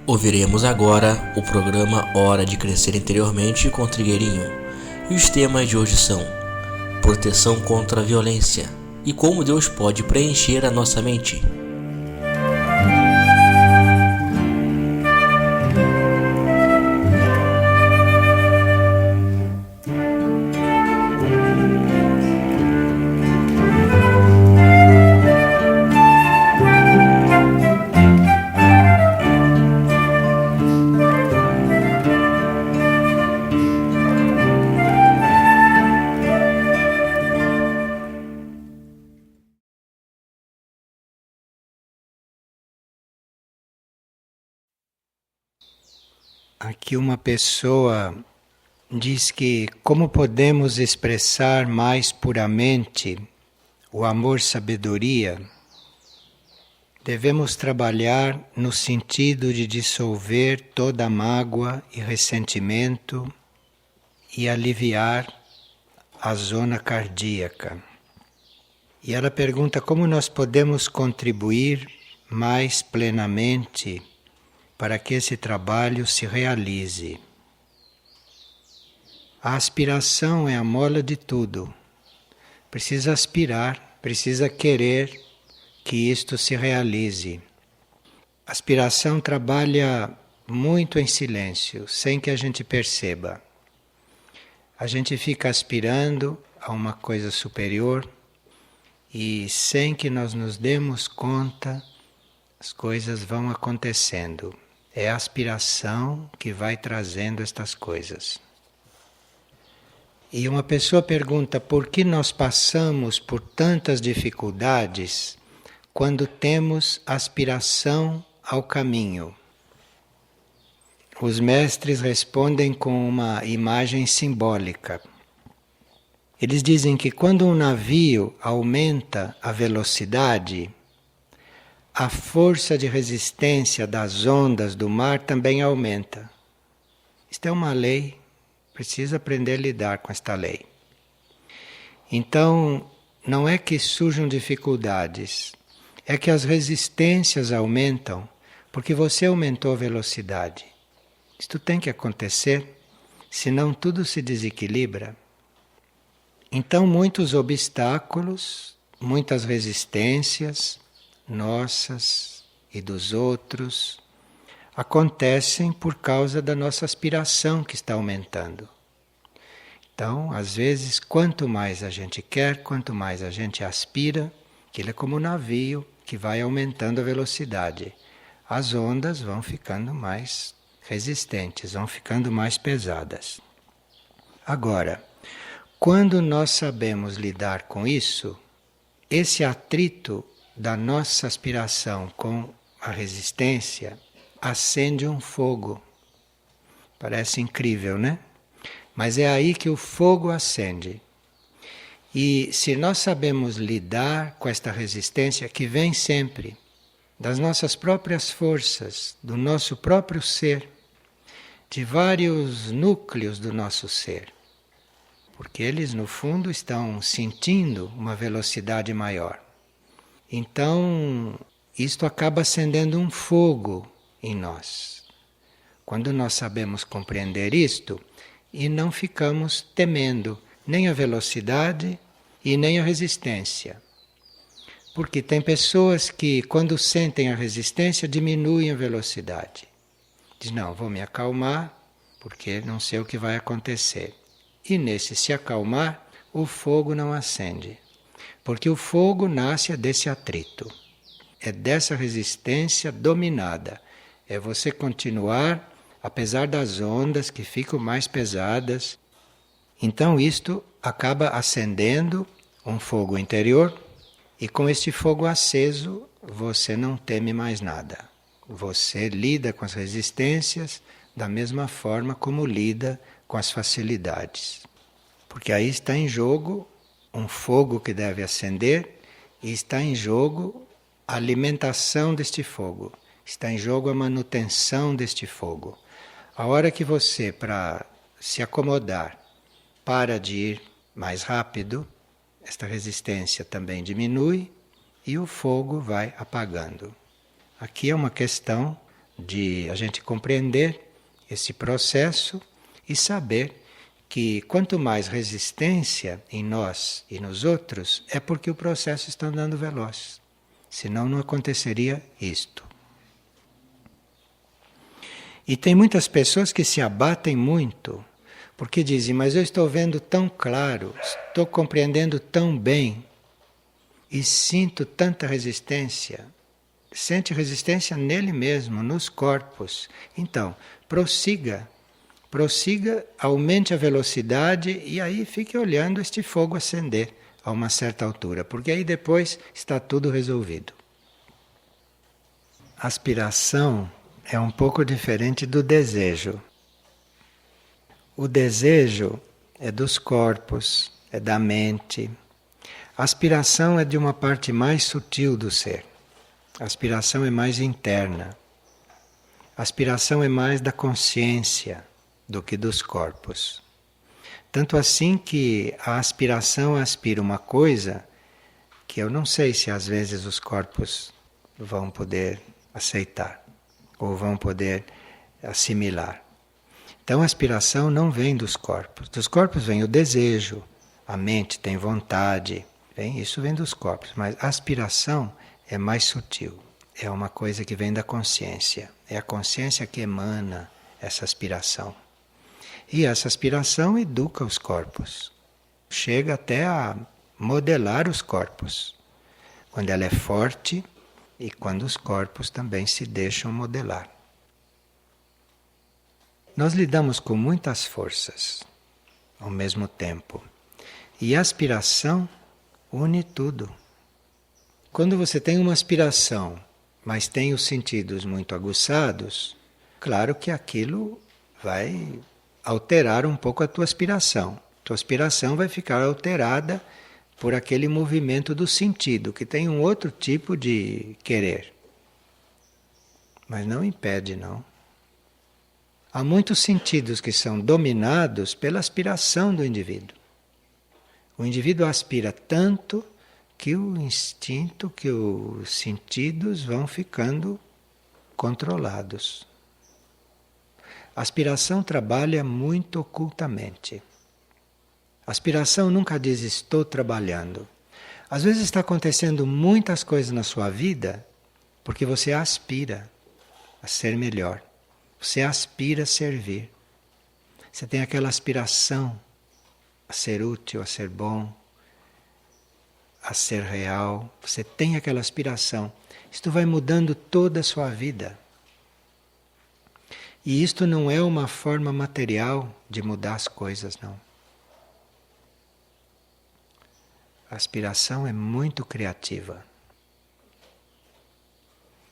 Ouviremos agora o programa Hora de Crescer Interiormente com Trigueirinho. E os temas de hoje são proteção contra a violência e como Deus pode preencher a nossa mente. Aqui uma pessoa diz que como podemos expressar mais puramente o amor-sabedoria, devemos trabalhar no sentido de dissolver toda mágoa e ressentimento e aliviar a zona cardíaca. E ela pergunta como nós podemos contribuir mais plenamente para que esse trabalho se realize. A aspiração é a mola de tudo. Precisa aspirar, precisa querer que isto se realize. A aspiração trabalha muito em silêncio, sem que a gente perceba. A gente fica aspirando a uma coisa superior e sem que nós nos demos conta, as coisas vão acontecendo. É a aspiração que vai trazendo estas coisas. E uma pessoa pergunta por que nós passamos por tantas dificuldades quando temos aspiração ao caminho. Os mestres respondem com uma imagem simbólica. Eles dizem que quando um navio aumenta a velocidade, a força de resistência das ondas do mar também aumenta. Isto é uma lei, precisa aprender a lidar com esta lei. Então, não é que surjam dificuldades, é que as resistências aumentam porque você aumentou a velocidade. Isto tem que acontecer, senão tudo se desequilibra. Então, muitos obstáculos, muitas resistências, nossas e dos outros, acontecem por causa da nossa aspiração que está aumentando. Então, às vezes, quanto mais a gente quer, quanto mais a gente aspira, aquilo é como um navio que vai aumentando a velocidade. As ondas vão ficando mais resistentes, vão ficando mais pesadas. Agora, quando nós sabemos lidar com isso, esse atrito da nossa aspiração com a resistência acende um fogo. Parece incrível, né? Mas é aí que o fogo acende. E se nós sabemos lidar com esta resistência que vem sempre das nossas próprias forças, do nosso próprio ser, de vários núcleos do nosso ser, porque eles no fundo estão sentindo uma velocidade maior. Então, isto acaba acendendo um fogo em nós. Quando nós sabemos compreender isto e não ficamos temendo nem a velocidade e nem a resistência. Porque tem pessoas que, quando sentem a resistência, diminuem a velocidade. Diz, não, vou me acalmar, porque não sei o que vai acontecer. E nesse se acalmar, o fogo não acende. Porque o fogo nasce desse atrito, é dessa resistência dominada. É você continuar, apesar das ondas que ficam mais pesadas. Então isto acaba acendendo um fogo interior e com este fogo aceso você não teme mais nada. Você lida com as resistências da mesma forma como lida com as facilidades. Porque aí está em jogo um fogo que deve acender e está em jogo a alimentação deste fogo. Está em jogo a manutenção deste fogo. A hora que você, para se acomodar, para de ir mais rápido, esta resistência também diminui e o fogo vai apagando. Aqui é uma questão de a gente compreender esse processo e saber que quanto mais resistência em nós e nos outros, é porque o processo está andando veloz. Senão não aconteceria isto. E tem muitas pessoas que se abatem muito, porque dizem, mas eu estou vendo tão claro, estou compreendendo tão bem, e sinto tanta resistência. Sente resistência nele mesmo, nos corpos. Então, prossiga, aumente a velocidade e aí fique olhando este fogo acender a uma certa altura, porque aí depois está tudo resolvido. Aspiração é um pouco diferente do desejo. O desejo é dos corpos, é da mente. A aspiração é de uma parte mais sutil do ser. A aspiração é mais interna. A aspiração é mais da consciência do que dos corpos. Tanto assim que a aspiração aspira uma coisa que eu não sei se às vezes os corpos vão poder aceitar ou vão poder assimilar. Então a aspiração não vem dos corpos. Dos corpos vem o desejo, a mente tem vontade, isso vem dos corpos. Mas a aspiração é mais sutil. É uma coisa que vem da consciência. É a consciência que emana essa aspiração. E essa aspiração educa os corpos. Chega até a modelar os corpos. Quando ela é forte e quando os corpos também se deixam modelar. Nós lidamos com muitas forças ao mesmo tempo. E a aspiração une tudo. Quando você tem uma aspiração, mas tem os sentidos muito aguçados, claro que aquilo vai alterar um pouco a tua aspiração. Tua aspiração vai ficar alterada por aquele movimento do sentido, que tem um outro tipo de querer. Mas não impede, não. Há muitos sentidos que são dominados pela aspiração do indivíduo. O indivíduo aspira tanto que o instinto, que os sentidos vão ficando controlados. A aspiração trabalha muito ocultamente. A aspiração nunca diz estou trabalhando. Às vezes está acontecendo muitas coisas na sua vida porque você aspira a ser melhor. Você aspira a servir. Você tem aquela aspiração a ser útil, a ser bom, a ser real. Você tem aquela aspiração. Isto vai mudando toda a sua vida. E isto não é uma forma material de mudar as coisas, não. A aspiração é muito criativa.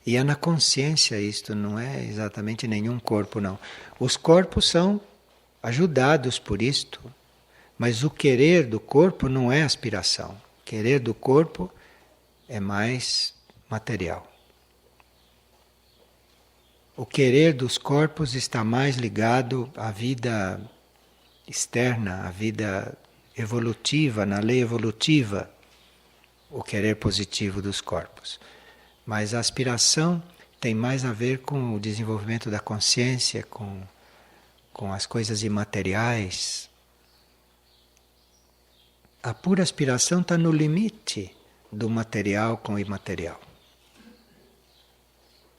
E é na consciência isto, não é exatamente nenhum corpo, não. Os corpos são ajudados por isto, mas o querer do corpo não é aspiração. O querer do corpo é mais material. O querer dos corpos está mais ligado à vida externa, à vida evolutiva, na lei evolutiva, o querer positivo dos corpos. Mas a aspiração tem mais a ver com o desenvolvimento da consciência, com as coisas imateriais. A pura aspiração está no limite do material com o imaterial.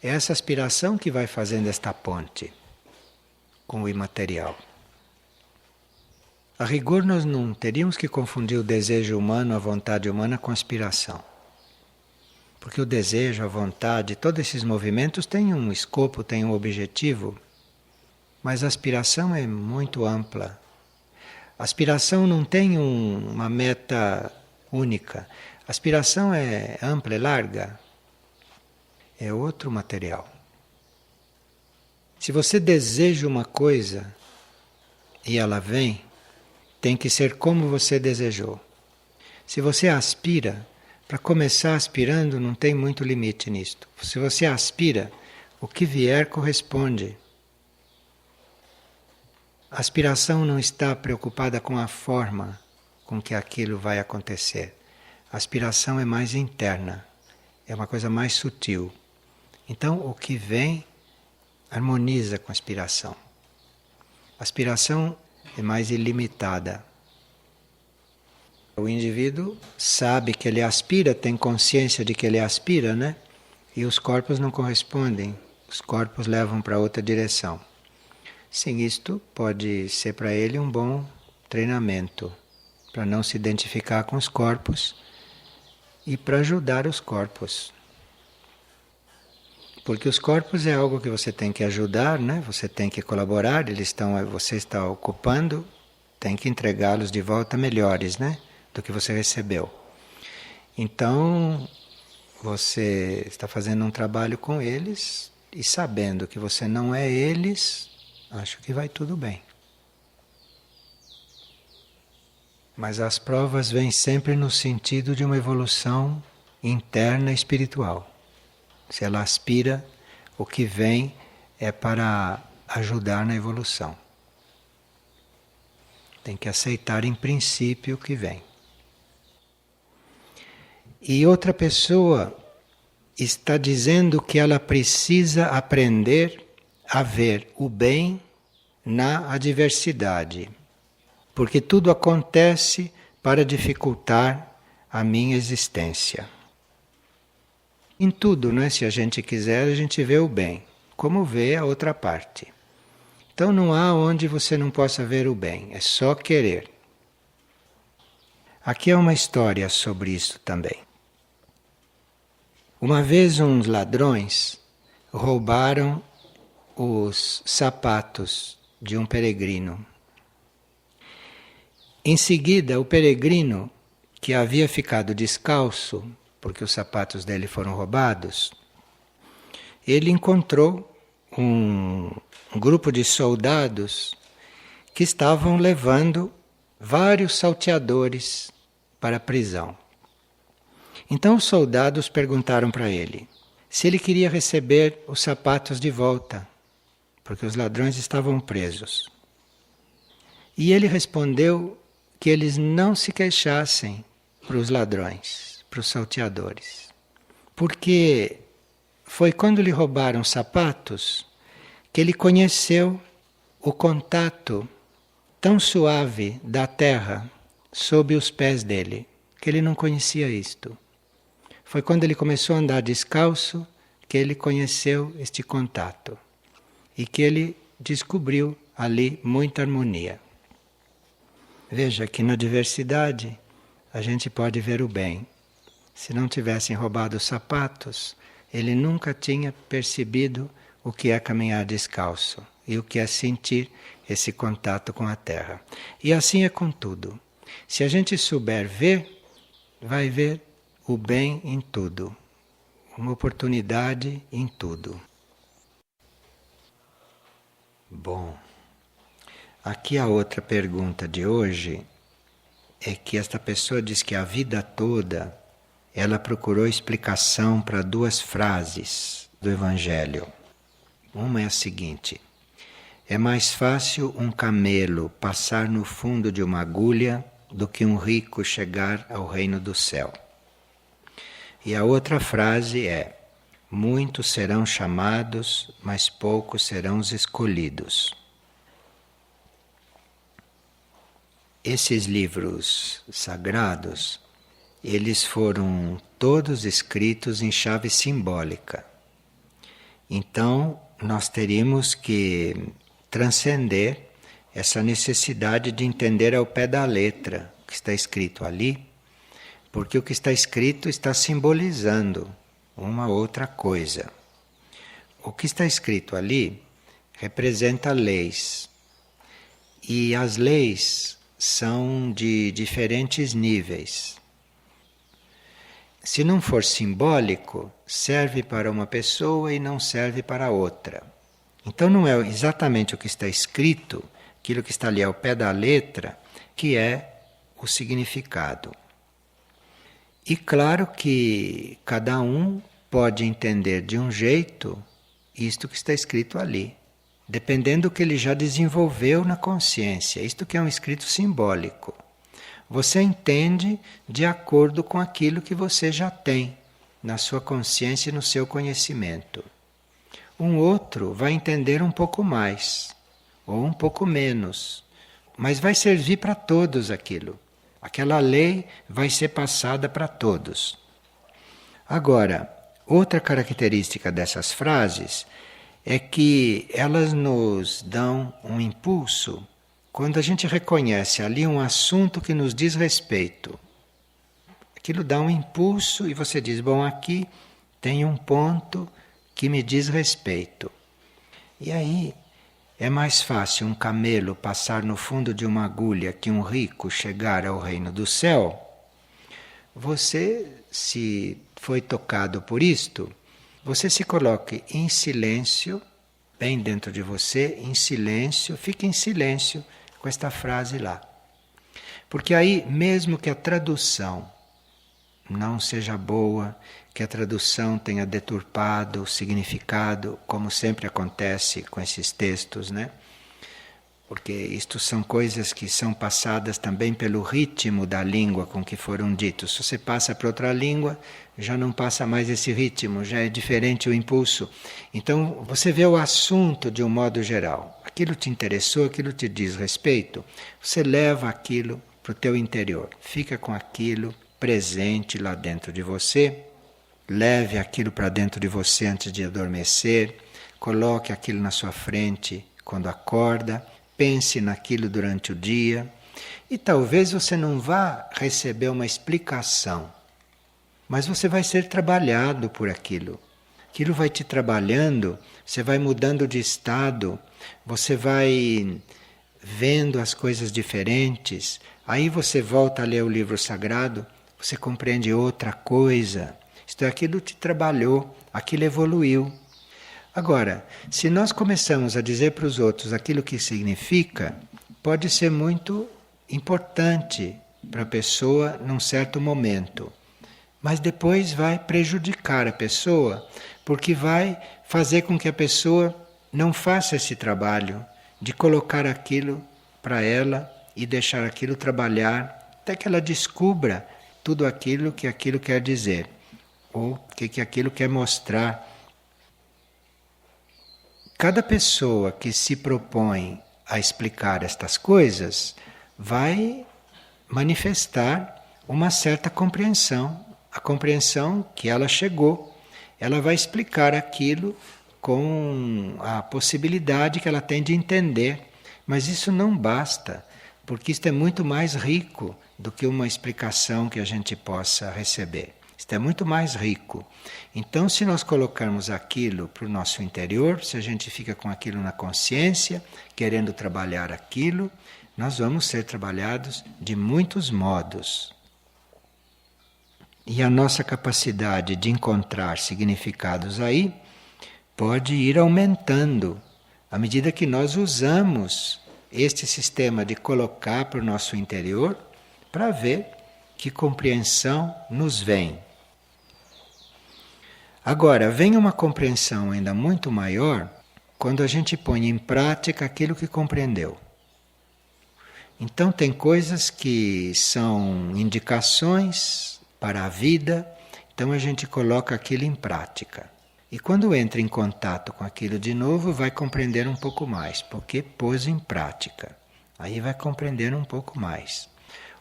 É essa aspiração que vai fazendo esta ponte com o imaterial. A rigor, nós não teríamos que confundir o desejo humano, a vontade humana com a aspiração. Porque o desejo, a vontade, todos esses movimentos têm um escopo, têm um objetivo, mas a aspiração é muito ampla. A aspiração não tem uma meta única. A aspiração é ampla, é larga. É outro material. Se você deseja uma coisa e ela vem, tem que ser como você desejou. Se você aspira, para começar aspirando não tem muito limite nisto. Se você aspira, o que vier corresponde. A aspiração não está preocupada com a forma com que aquilo vai acontecer. A aspiração é mais interna, é uma coisa mais sutil. Então o que vem harmoniza com a aspiração. A aspiração é mais ilimitada. O indivíduo sabe que ele aspira, tem consciência de que ele aspira, né? E os corpos não correspondem. Os corpos levam para outra direção. Sim, isto pode ser para ele um bom treinamento, para não se identificar com os corpos e para ajudar os corpos. Porque os corpos é algo que você tem que ajudar, né? Você tem que colaborar, você está ocupando, tem que entregá-los de volta melhores, né? Do que você recebeu. Então, você está fazendo um trabalho com eles e sabendo que você não é eles, acho que vai tudo bem. Mas as provas vêm sempre no sentido de uma evolução interna espiritual. Se ela aspira, o que vem é para ajudar na evolução. Tem que aceitar em princípio o que vem. E outra pessoa está dizendo que ela precisa aprender a ver o bem na adversidade, porque tudo acontece para dificultar a minha existência. Em tudo, né? Se a gente quiser, a gente vê o bem, como vê a outra parte. Então não há onde você não possa ver o bem, é só querer. Aqui é uma história sobre isso também. Uma vez uns ladrões roubaram os sapatos de um peregrino. Em seguida, o peregrino, que havia ficado descalço, porque os sapatos dele foram roubados, ele encontrou um grupo de soldados que estavam levando vários salteadores para a prisão. Então os soldados perguntaram para ele se ele queria receber os sapatos de volta, porque os ladrões estavam presos. E ele respondeu que eles não se queixassem para os ladrões, para os salteadores, porque foi quando lhe roubaram os sapatos que ele conheceu o contato tão suave da terra sob os pés dele, que ele não conhecia isto. Foi quando ele começou a andar descalço que ele conheceu este contato e que ele descobriu ali muita harmonia. Veja que na diversidade a gente pode ver o bem. Se não tivessem roubado os sapatos, ele nunca tinha percebido o que é caminhar descalço e o que é sentir esse contato com a terra. E assim é com tudo. Se a gente souber ver, vai ver o bem em tudo, uma oportunidade em tudo. Bom, aqui a outra pergunta de hoje é que esta pessoa diz que a vida toda ela procurou explicação para duas frases do Evangelho. Uma é a seguinte: é mais fácil um camelo passar no fundo de uma agulha do que um rico chegar ao reino do céu. E a outra frase é: muitos serão chamados, mas poucos serão os escolhidos. Esses livros sagrados, eles foram todos escritos em chave simbólica. Então, nós teríamos que transcender essa necessidade de entender ao pé da letra o que está escrito ali, porque o que está escrito está simbolizando uma outra coisa. O que está escrito ali representa leis. E as leis são de diferentes níveis. Se não for simbólico, serve para uma pessoa e não serve para outra. Então não é exatamente o que está escrito, aquilo que está ali ao pé da letra, que é o significado. E claro que cada um pode entender de um jeito isto que está escrito ali, dependendo do que ele já desenvolveu na consciência. Isto que é um escrito simbólico. Você entende de acordo com aquilo que você já tem na sua consciência e no seu conhecimento. Um outro vai entender um pouco mais, ou um pouco menos, mas vai servir para todos aquilo. Aquela lei vai ser passada para todos. Agora, outra característica dessas frases é que elas nos dão um impulso quando a gente reconhece ali um assunto que nos diz respeito. Aquilo dá um impulso e você diz, bom, aqui tem um ponto que me diz respeito. E aí é mais fácil um camelo passar no fundo de uma agulha que um rico chegar ao reino do céu. Você, se foi tocado por isto, você se coloque em silêncio, bem dentro de você, em silêncio, fique em silêncio com esta frase lá. Porque aí, mesmo que a tradução não seja boa, que a tradução tenha deturpado o significado, como sempre acontece com esses textos, né? Porque isto são coisas que são passadas também pelo ritmo da língua com que foram ditos. Se você passa para outra língua, já não passa mais esse ritmo, já é diferente o impulso. Então, você vê o assunto de um modo geral. Aquilo te interessou, aquilo te diz respeito, você leva aquilo para o teu interior. Fica com aquilo presente lá dentro de você. Leve aquilo para dentro de você antes de adormecer. Coloque aquilo na sua frente quando acorda. Pense naquilo durante o dia e talvez você não vá receber uma explicação, mas você vai ser trabalhado por aquilo. Aquilo vai te trabalhando, você vai mudando de estado, você vai vendo as coisas diferentes, aí você volta a ler o livro sagrado, você compreende outra coisa. Isto é, aquilo te trabalhou, aquilo evoluiu. Agora, se nós começamos a dizer para os outros aquilo que significa, pode ser muito importante para a pessoa num certo momento. Mas depois vai prejudicar a pessoa, porque vai fazer com que a pessoa não faça esse trabalho de colocar aquilo para ela e deixar aquilo trabalhar, até que ela descubra tudo aquilo quer dizer, ou o que aquilo quer mostrar. Cada pessoa que se propõe a explicar estas coisas vai manifestar uma certa compreensão, a compreensão que ela chegou. Ela vai explicar aquilo com a possibilidade que ela tem de entender. Mas isso não basta, porque isto é muito mais rico do que uma explicação que a gente possa receber. Isto é muito mais rico. Então, se nós colocarmos aquilo para o nosso interior, se a gente fica com aquilo na consciência, querendo trabalhar aquilo, nós vamos ser trabalhados de muitos modos. E a nossa capacidade de encontrar significados aí pode ir aumentando à medida que nós usamos este sistema de colocar para o nosso interior para ver que compreensão nos vem. Agora, vem uma compreensão ainda muito maior quando a gente põe em prática aquilo que compreendeu. Então, tem coisas que são indicações para a vida, então a gente coloca aquilo em prática. E quando entra em contato com aquilo de novo, vai compreender um pouco mais, porque pôs em prática. Aí vai compreender um pouco mais.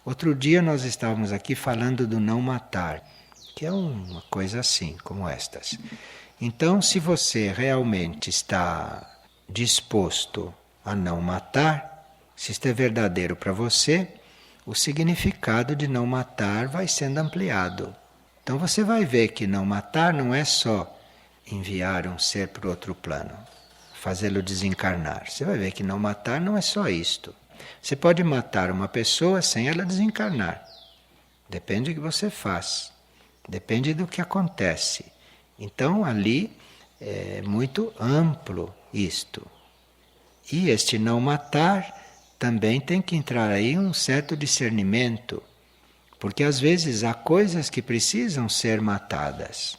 Outro dia nós estávamos aqui falando do não matar, que é uma coisa assim, como estas. Então, se você realmente está disposto a não matar, se isto é verdadeiro para você, o significado de não matar vai sendo ampliado. Então você vai ver que não matar não é só enviar um ser para outro plano, fazê-lo desencarnar. Você vai ver que não matar não é só isto. Você pode matar uma pessoa sem ela desencarnar. Depende do que você faz. Depende do que acontece. Então ali é muito amplo isto. E este não matar também tem que entrar aí um certo discernimento. Porque às vezes há coisas que precisam ser matadas.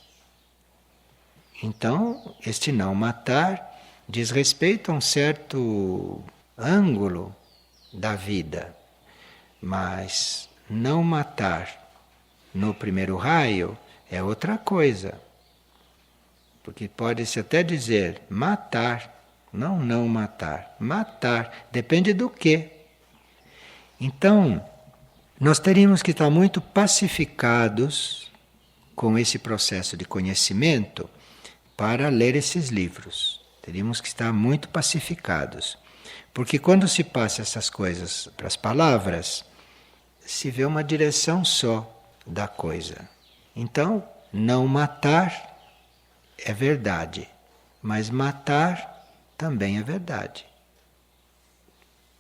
Então, este não matar diz respeito a um certo ângulo da vida. Mas não matar no primeiro raio é outra coisa. Porque pode-se até dizer matar, não matar. Matar, depende do quê? Então, nós teríamos que estar muito pacificados com esse processo de conhecimento para ler esses livros. Teríamos que estar muito pacificados. Porque quando se passa essas coisas para as palavras, se vê uma direção só da coisa. Então, não matar é verdade, mas matar também é verdade.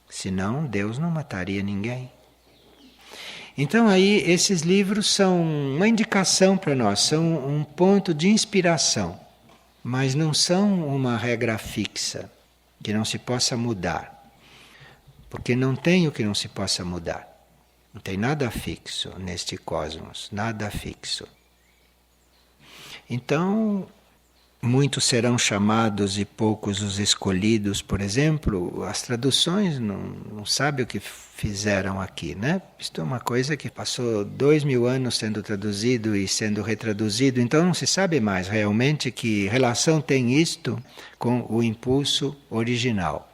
Senão, Deus não mataria ninguém. Então aí esses livros são uma indicação para nós, são um ponto de inspiração, mas não são uma regra fixa, que não se possa mudar. Porque não tem o que não se possa mudar. Não tem nada fixo neste cosmos, nada fixo. Então, muitos serão chamados e poucos os escolhidos, por exemplo. As traduções não sabem o que fizeram aqui, né? Isto é uma coisa que passou 2000 anos sendo traduzido e sendo retraduzido, então não se sabe mais realmente que relação tem isto com o impulso original.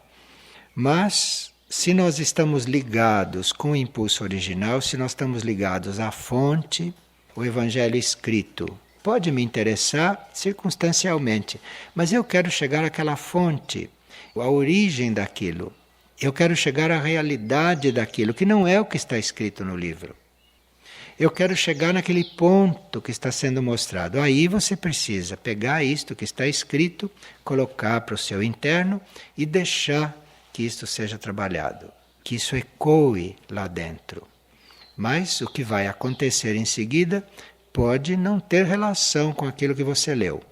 Mas, se nós estamos ligados com o impulso original, se nós estamos ligados à fonte, o Evangelho escrito pode me interessar circunstancialmente, mas eu quero chegar àquela fonte, à origem daquilo. Eu quero chegar à realidade daquilo, que não é o que está escrito no livro. Eu quero chegar naquele ponto que está sendo mostrado. Aí você precisa pegar isto que está escrito, colocar para o seu interno e deixar que isto seja trabalhado, que isso ecoe lá dentro. Mas o que vai acontecer em seguida pode não ter relação com aquilo que você leu.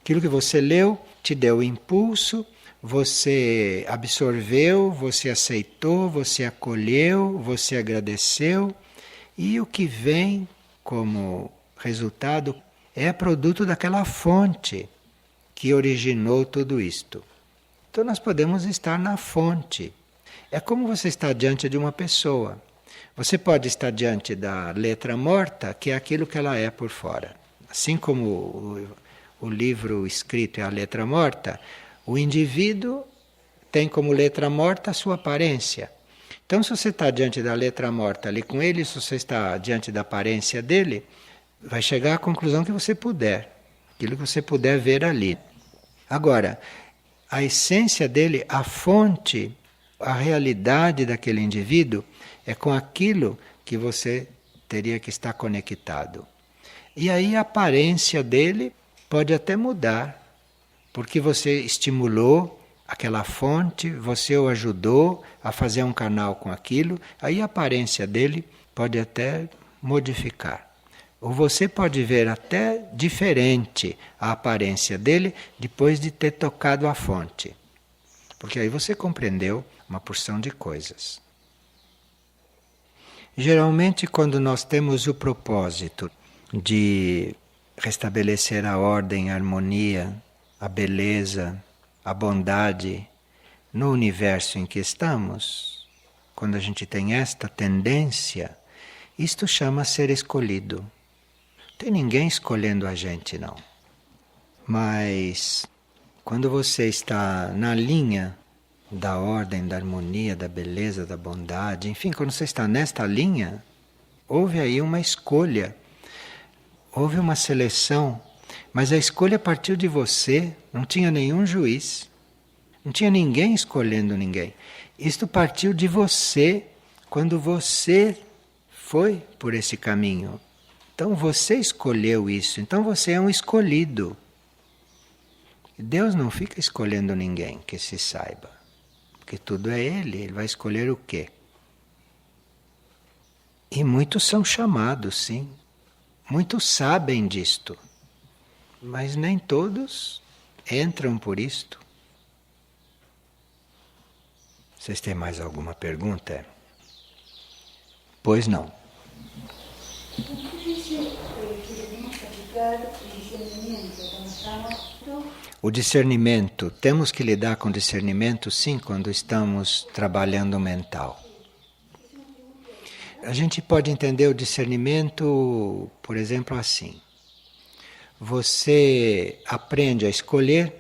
Aquilo que você leu te deu impulso, você absorveu, você aceitou, você acolheu, você agradeceu, e o que vem como resultado é produto daquela fonte que originou tudo isto. Então nós podemos estar na fonte. É como você está diante de uma pessoa. Você pode estar diante da letra morta, que é aquilo que ela é por fora. Assim como o livro escrito é a letra morta, o indivíduo tem como letra morta a sua aparência. Então, se você está diante da letra morta ali com ele, se você está diante da aparência dele, vai chegar à conclusão que você puder, aquilo que você puder ver ali. Agora, a essência dele, a fonte, a realidade daquele indivíduo, é com aquilo que você teria que estar conectado. E aí a aparência dele pode até mudar, porque você estimulou aquela fonte, você o ajudou a fazer um canal com aquilo, aí a aparência dele pode até modificar. Ou você pode ver até diferente a aparência dele depois de ter tocado a fonte. Porque aí você compreendeu uma porção de coisas. Geralmente, quando nós temos o propósito de restabelecer a ordem, a harmonia, a beleza, a bondade no universo em que estamos, quando a gente tem esta tendência, isto chama ser escolhido. Não tem ninguém escolhendo a gente, não. Mas quando você está na linha da ordem, da harmonia, da beleza, da bondade, enfim, quando você está nesta linha, houve aí uma escolha, houve uma seleção, mas a escolha partiu de você, não tinha nenhum juiz, não tinha ninguém escolhendo ninguém. Isto partiu de você, quando você foi por esse caminho. Então você escolheu isso, então você é um escolhido. Deus não fica escolhendo ninguém, que se saiba. Porque tudo é Ele vai escolher o quê? E muitos são chamados, sim. Muitos sabem disto. Mas nem todos entram por isto. Vocês têm mais alguma pergunta? Pois não. O discernimento, temos que lidar com discernimento, sim, quando estamos trabalhando o mental. A gente pode entender o discernimento, por exemplo, assim. você aprende a escolher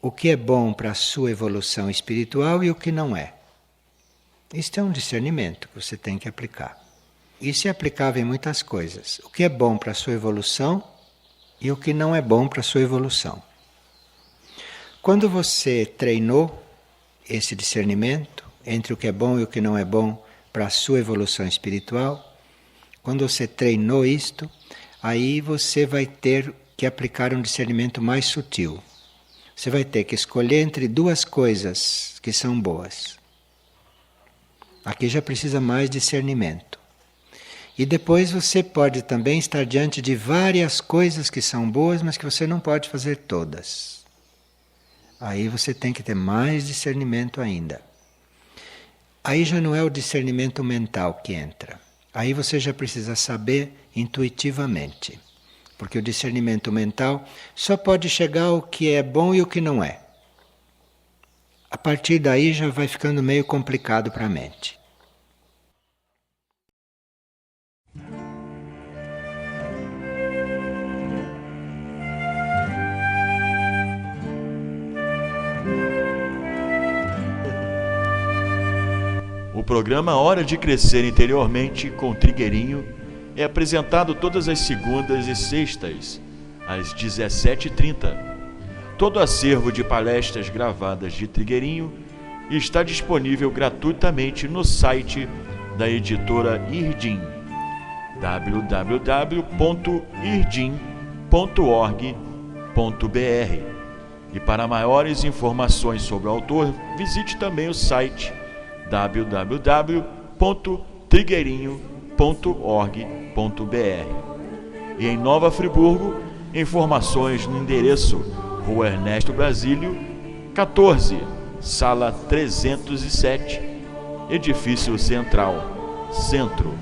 o que é bom para a sua evolução espiritual e o que não é. Isto é um discernimento que você tem que aplicar. Isso é aplicável em muitas coisas. O que é bom para a sua evolução e o que não é bom para a sua evolução. Quando você treinou esse discernimento entre o que é bom e o que não é bom para a sua evolução espiritual, quando você treinou isto, aí você vai ter que aplicar um discernimento mais sutil. Você vai ter que escolher entre duas coisas que são boas. Aqui já precisa mais discernimento. E depois você pode também estar diante de várias coisas que são boas, mas que você não pode fazer todas. Aí você tem que ter mais discernimento ainda. Aí já não é o discernimento mental que entra. Aí você já precisa saber intuitivamente. Porque o discernimento mental só pode chegar ao que é bom e o que não é. A partir daí já vai ficando meio complicado para a mente. O programa Hora de Crescer Interiormente com Trigueirinho é apresentado todas as segundas e sextas, às 17h30. Todo acervo de palestras gravadas de Trigueirinho está disponível gratuitamente no site da editora Irdim, www.irdim.org.br. E para maiores informações sobre o autor, visite também o site www.trigueirinho.org.br. E em Nova Friburgo, informações no endereço Rua Ernesto Brasílio, 14, Sala 307, Edifício Central, Centro.